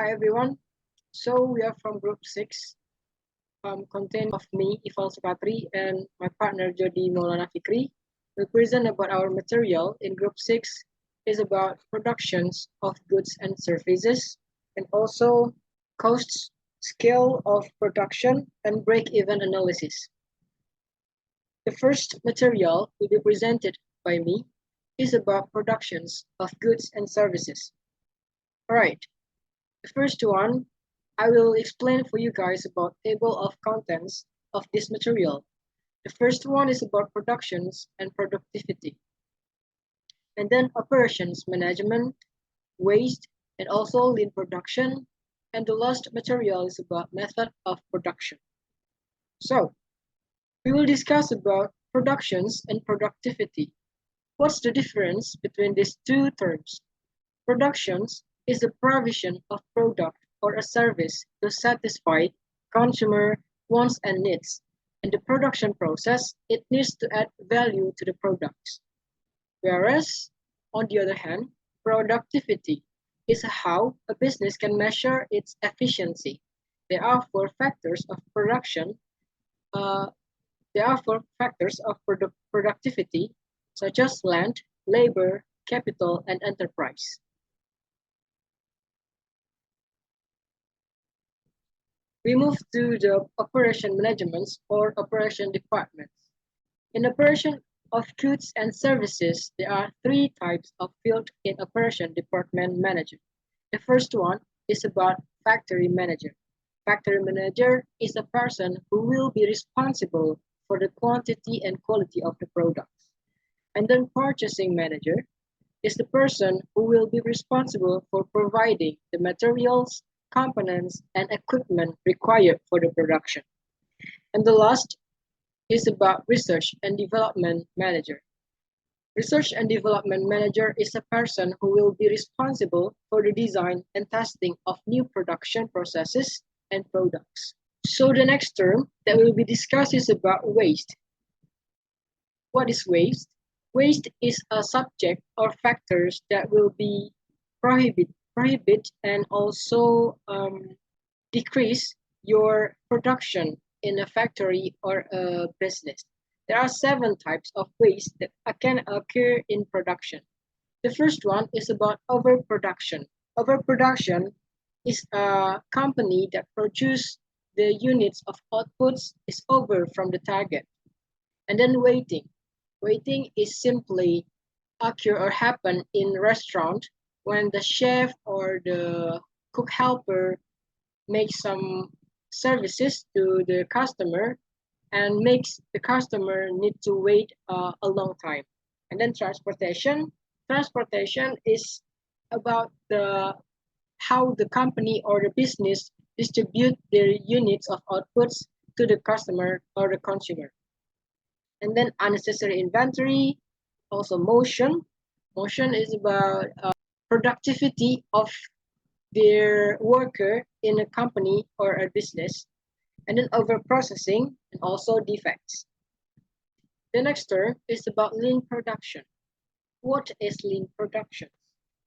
Hi everyone. So we are from group 6, contained of me, IFAL SUKATRI, and my partner JORDI MAULANA FIKRI. We present about our material in group 6 is about productions of goods and services, and also costs, scale of production, and break-even analysis. The first material to be presented by me is about productions of goods and services. Alright, the first one, I will explain for you guys about table of contents of this material. The first one is about productions and productivity. And then operations management, waste, and also lean production. And the last material is about method of production. So, we will discuss about productions and productivity. What's the difference between these two terms? Productions is the provision of product or a service to satisfy consumer wants and needs. In the production process, it needs to add value to the products. Whereas, on the other hand, productivity is how a business can measure its efficiency. There are four factors of production. Productivity, such as land, labor, capital, and enterprise. We move to the operation managements or operation departments. In operation of goods and services, there are three types of field in operation department manager. The first one is about factory manager. Factory manager is a person who will be responsible for the quantity and quality of the products. And then purchasing manager is the person who will be responsible for providing the materials, components, and equipment required for the production. And the last is about research and development manager. Research and development manager is a person who will be responsible for the design and testing of new production processes and products. So the next term that will be discussed is about waste. What is waste? Waste is a subject or factors that will be prohibit and also decrease your production in a factory or a business. There are 7 types of waste that can occur in production. The first one is about overproduction. Overproduction is a company that produces the units of outputs is over from the target. And then waiting. Waiting is simply occur or happen in restaurant when the chef or the cook helper makes some services to the customer and makes the customer need to wait a long time. And then transportation. Transportation is about how the company or the business distribute their units of outputs to the customer or the consumer. And then unnecessary inventory, also motion. Motion is about productivity of their worker in a company or a business. And then overprocessing and also defects. The next term is about lean production. What is lean production?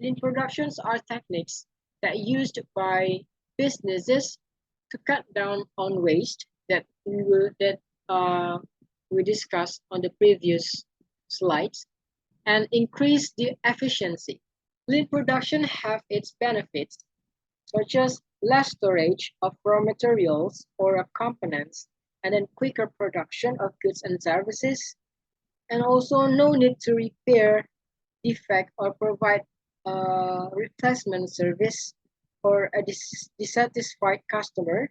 Lean productions are techniques that are used by businesses to cut down on waste that we discussed on the previous slides and increase the efficiency. Lean production have its benefits, such as less storage of raw materials or components, and then quicker production of goods and services, and also no need to repair defect or provide replacement service for a dissatisfied customer,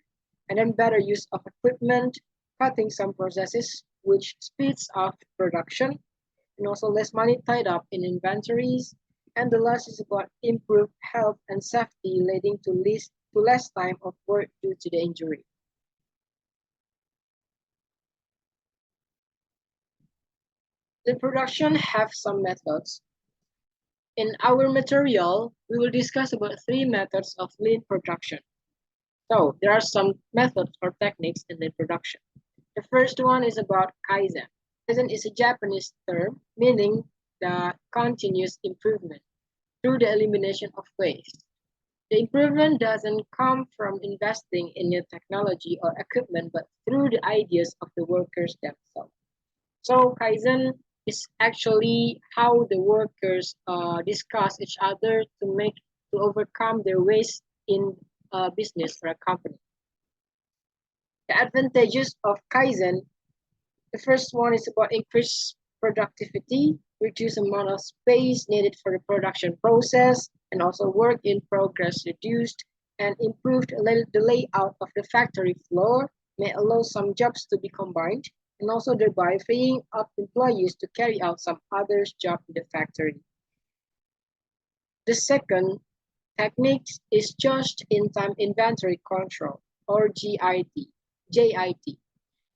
and then better use of equipment, cutting some processes which speeds up production, and also less money tied up in inventories. And the last is about improved health and safety, leading to less time of work due to the injury. The production have some methods. In our material, we will discuss about 3 methods of lean production. So there are some methods or techniques in lean production. The first one is about Kaizen. Kaizen is a Japanese term meaning the continuous improvement through the elimination of waste. The improvement doesn't come from investing in new technology or equipment, but through the ideas of the workers themselves. So Kaizen is actually how the workers discuss each other to overcome their waste in a business or a company. The advantages of Kaizen, the first one is about increased productivity, reduce amount of space needed for the production process, and also work in progress reduced, and improved the layout of the factory floor may allow some jobs to be combined, and also thereby freeing up employees to carry out some others' job in the factory. The second technique is just-in-time inventory control, or GIT. JIT.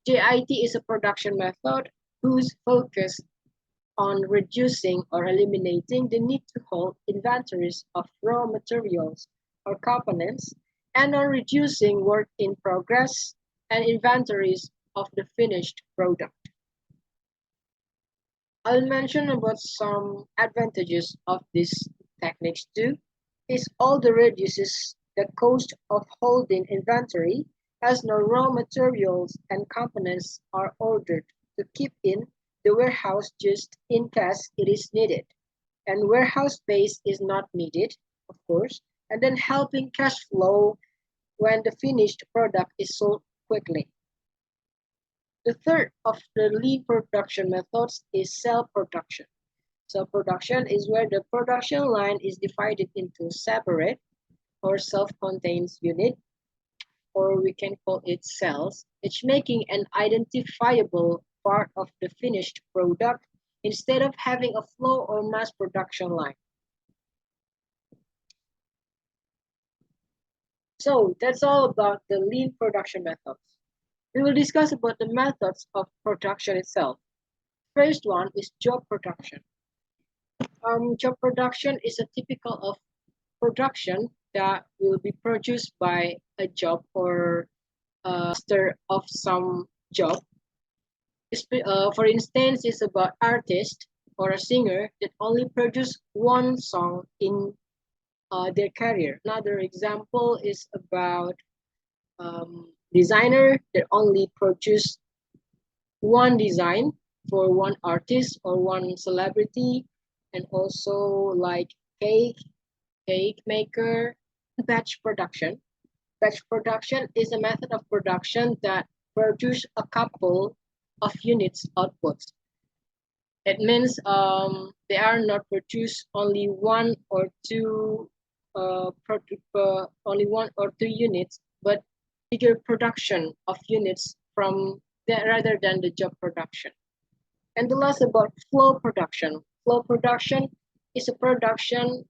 JIT is a production method whose focus on reducing or eliminating the need to hold inventories of raw materials or components, and on reducing work in progress and inventories of the finished product. I'll mention about some advantages of these techniques too. Is all the reduces the cost of holding inventory as no raw materials and components are ordered to keep in the warehouse just in case it is needed, and warehouse space is not needed, of course, and then helping cash flow when the finished product is sold quickly. The third of the lean production methods is cell production. Cell production is where the production line is divided into separate or self-contained unit, or we can call it cells, each making an identifiable part of the finished product instead of having a flow or mass production line. So that's all about the lean production methods. We will discuss about the methods of production itself. First one is job production. Job production is a typical of production that will be produced by a job or master of some job. For instance, it's about artist or a singer that only produce one song in their career. Another example is about designer that only produce one design for one artist or one celebrity, and also like cake maker. Batch production. Batch production is a method of production that produce a couple of units outputs. It means they are not produced only one or two units, but bigger production of units from that rather than the job production. And the last about flow production. Flow production is a production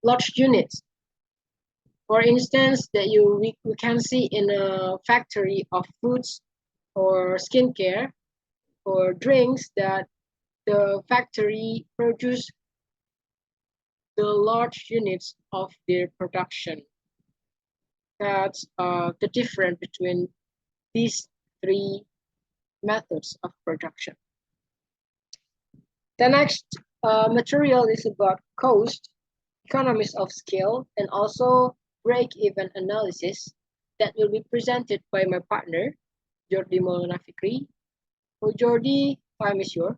large units. For instance, that we can see in a factory of foods or skincare or drinks that the factory produce the large units of their production. That's the difference between these three methods of production. The next material is about cost, economies of scale, and also break-even analysis that will be presented by my partner, JORDI MAULANA FIKRI. So JORDI, time is yours.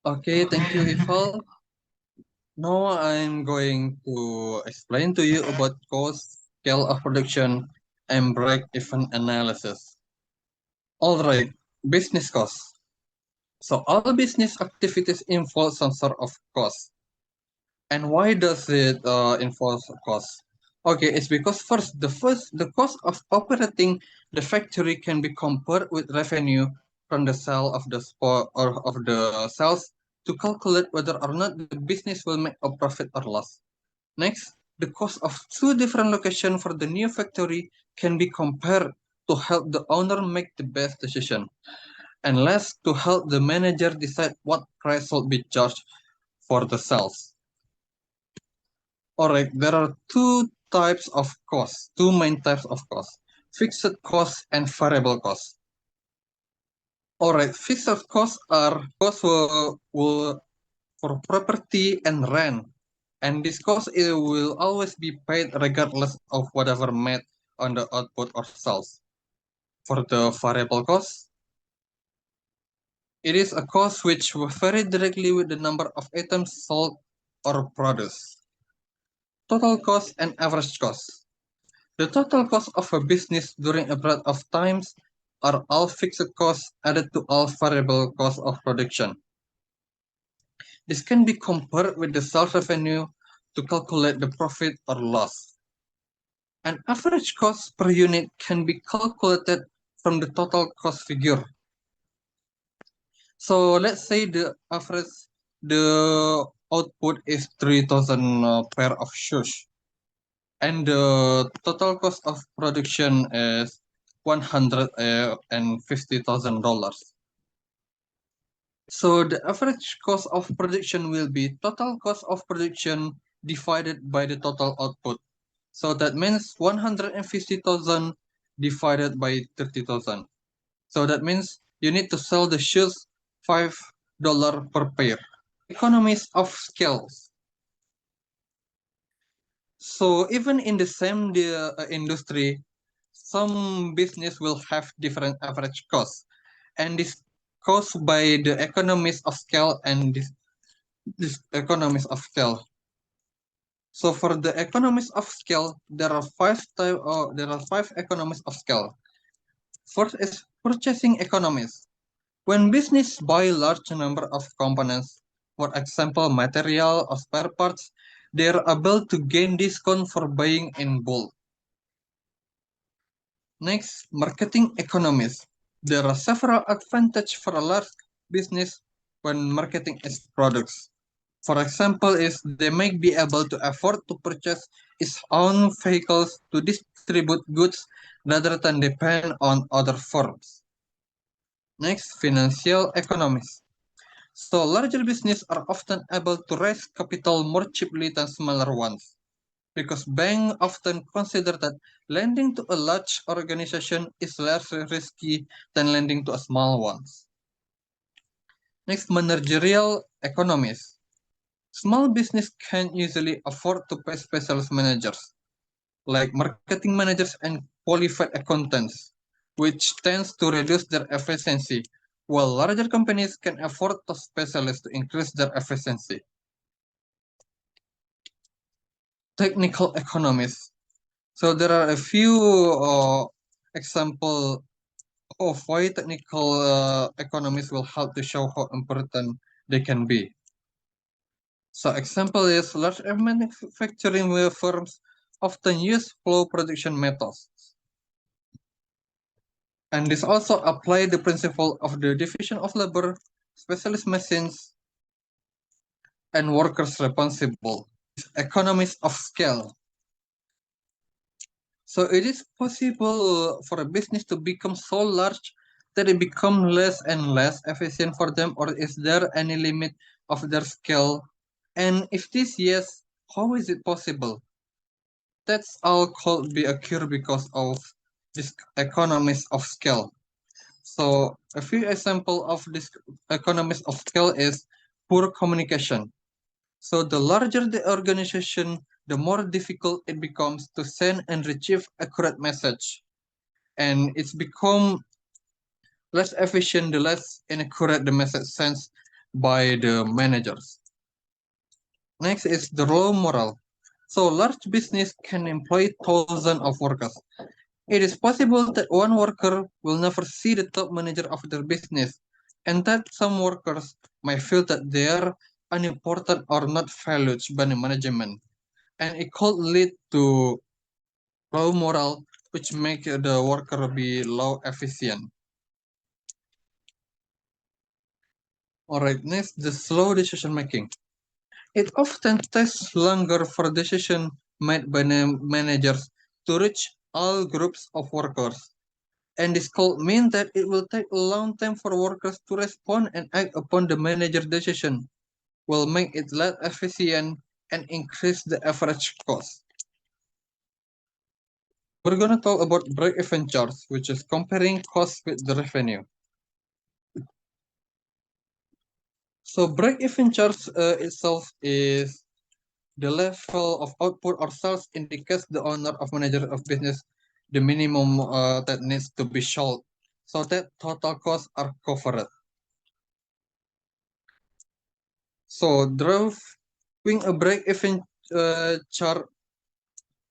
Okay, thank you, IFAL. Now I'm going to explain to you about cost, scale of production, and break-even analysis. All right, business costs. So all business activities involve some sort of cost. And why does it involve cost? Okay, it's because the cost of operating the factory can be compared with revenue from the sale of the spot or of the sales to calculate whether or not the business will make a profit or loss. Next, the cost of two different locations for the new factory can be compared to help the owner make the best decision, and last to help the manager decide what price should be charged for the sales. Alright, there are two main types of costs, fixed costs and variable costs. Alright, fixed costs are costs for property and rent. And this cost it will always be paid regardless of whatever made on the output or sales. For the variable cost, it is a cost which will vary directly with the number of items sold or produced. Total cost and average cost. The total cost of a business during a period of times are all fixed costs added to all variable costs of production. This can be compared with the sales revenue to calculate the profit or loss. An average cost per unit can be calculated from the total cost figure. So let's say the output is 3,000 pair of shoes, and the total cost of production is $150,000. So the average cost of production will be total cost of production divided by the total output. So that means 150,000 divided by 30,000. So that means you need to sell the shoes $5 per pair. Economies of scales. So even in the same industry, some business will have different average costs, and this caused by the economies of scale and this economies of scale. So for the economies of scale, there are five economies of scale. First is purchasing economies. When business buy large number of components, for example, material or spare parts, they are able to gain discount for buying in bulk. Next, marketing economies. There are several advantages for a large business when marketing its products. For example, is they may be able to afford to purchase its own vehicles to distribute goods rather than depend on other firms. Next, financial economies. So larger businesses are often able to raise capital more cheaply than smaller ones, because banks often consider that lending to a large organization is less risky than lending to a small ones. Next, managerial economies. Small business can usually afford to pay specialist managers, like marketing managers and qualified accountants, which tends to reduce their efficiency, while larger companies can afford to specialists to increase their efficiency. Technical economies. So there are a few examples of why technical economies will help to show how important they can be. So example is large manufacturing firms often use flow production methods. And this also apply the principle of the division of labor, specialist machines, and workers responsible. Economies of scale. So it is possible for a business to become so large that it becomes less and less efficient for them, or is there any limit of their scale? And if this yes, how is it possible? That's all could be occur because of this economies of scale. So a few example of this economies of scale is poor communication. So the larger the organization, the more difficult it becomes to send and retrieve accurate message. And it's become less efficient the less inaccurate the message sent by the managers. Next is the low morale. So large business can employ thousands of workers. It is possible that one worker will never see the top manager of their business, and that some workers might feel that they are unimportant or not valued by the management, and it could lead to low morale, which make the worker be low efficient. All right, next, the slow decision making. It often takes longer for decision made by the managers to reach all groups of workers. And this could mean that it will take a long time for workers to respond and act upon the manager's decision, will make it less efficient and increase the average cost. We're going to talk about break-even charts, which is comparing cost with the revenue. So break-even charts itself is The level of output or sales indicates the owner of manager of business the minimum that needs to be sold, so that total costs are covered. So drawing a break-even chart,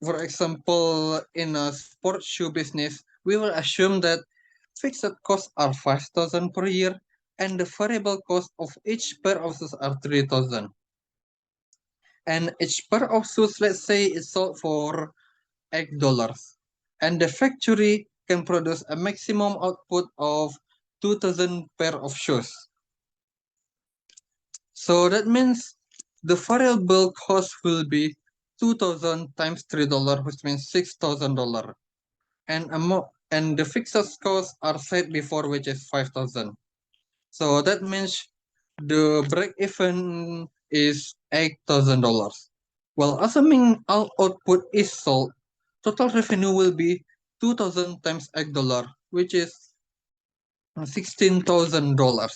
for example, in a sports shoe business, we will assume that fixed costs are 5,000 per year and the variable cost of each pair of shoes are 3,000. And each pair of shoes, let's say, is sold for $8. And the factory can produce a maximum output of 2,000 pair of shoes. So that means the variable cost will be 2,000 times $3, which means $6,000. And the fixed costs are said before, which is 5,000. So that means the break even is $8,000. Well, assuming all output is sold, total revenue will be 2,000 times $8, which is $16,000.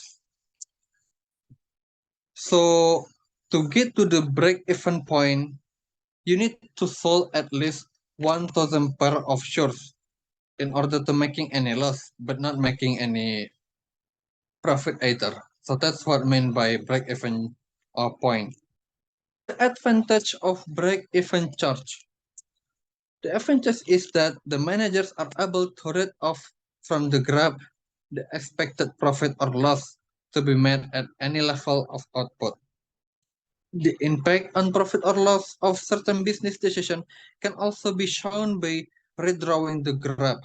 So to get to the break-even point, you need to sell at least 1,000 pair of shirts in order to making any loss, but not making any profit either. So that's what I mean by break-even point. The advantage of break-even charge. The advantage is that the managers are able to read off from the graph the expected profit or loss to be made at any level of output. The impact on profit or loss of certain business decision can also be shown by redrawing the graph.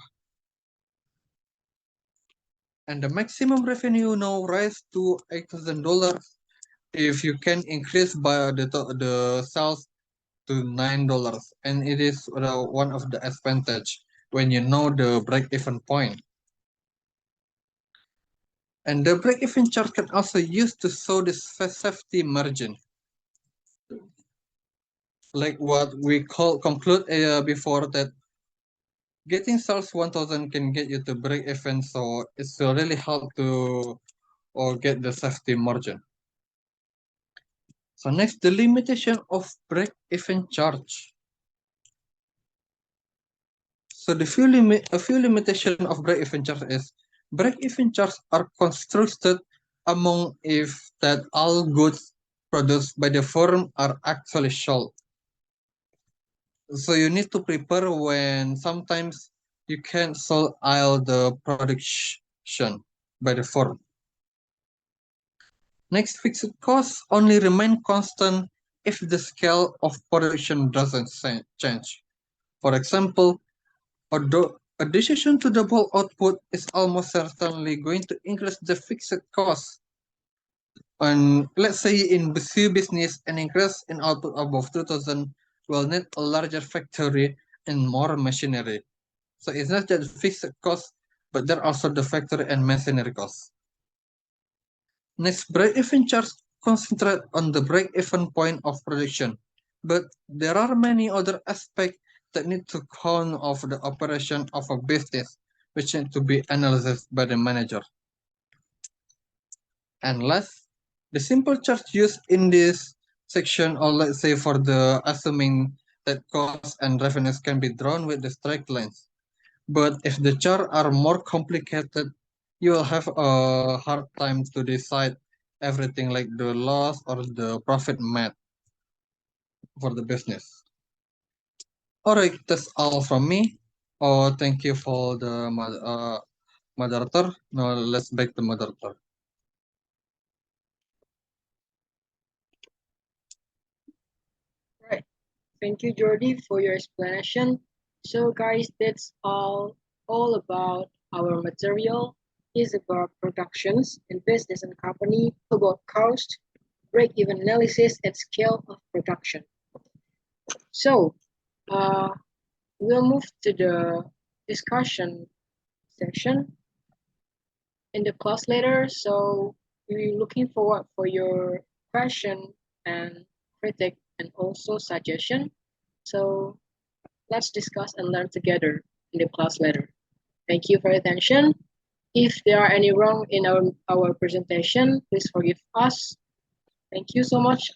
And the maximum revenue now rise to $8,000 if you can increase by the sales to $9, and it is one of the advantage when you know the break-even point. And the break-even chart can also used to show the safety margin, like what we conclude before, that getting sales 1,000 can get you to break even, so it's really hard to get the safety margin. So next, the limitation of break-even charge. So a few limitation of break-even charge is break-even charge are constructed among if that all goods produced by the firm are actually sold. So you need to prepare when sometimes you can't sell all the production by the firm. Next, fixed costs only remain constant if the scale of production doesn't change. For example, a decision to double output is almost certainly going to increase the fixed cost. And let's say in shoe business, an increase in output above 2,000 will need a larger factory and more machinery. So it's not just fixed cost, but there are also the factory and machinery costs. Next, break-even charts concentrate on the break-even point of production, but there are many other aspects that need to count of the operation of a business, which need to be analyzed by the manager. And last, the simple chart used in this section, or let's say for the assuming that costs and revenues can be drawn with the straight lines. But if the chart are more complicated, you will have a hard time to decide everything like the loss or the profit made for the business. Alright, that's all from me. Oh, thank you for the moderator. Now let's back to moderator. Right. Thank you, Jordi, for your explanation. So, guys, that's all about our material. Is about productions in business and company, about cost, break-even analysis, and scale of production. So, uh, we'll move to the discussion section in the class later. So, we're looking forward for your question and critique and also suggestion. So, let's discuss and learn together in the class later. Thank you for your attention. If there are any wrong in our presentation, please forgive us. Thank you so much.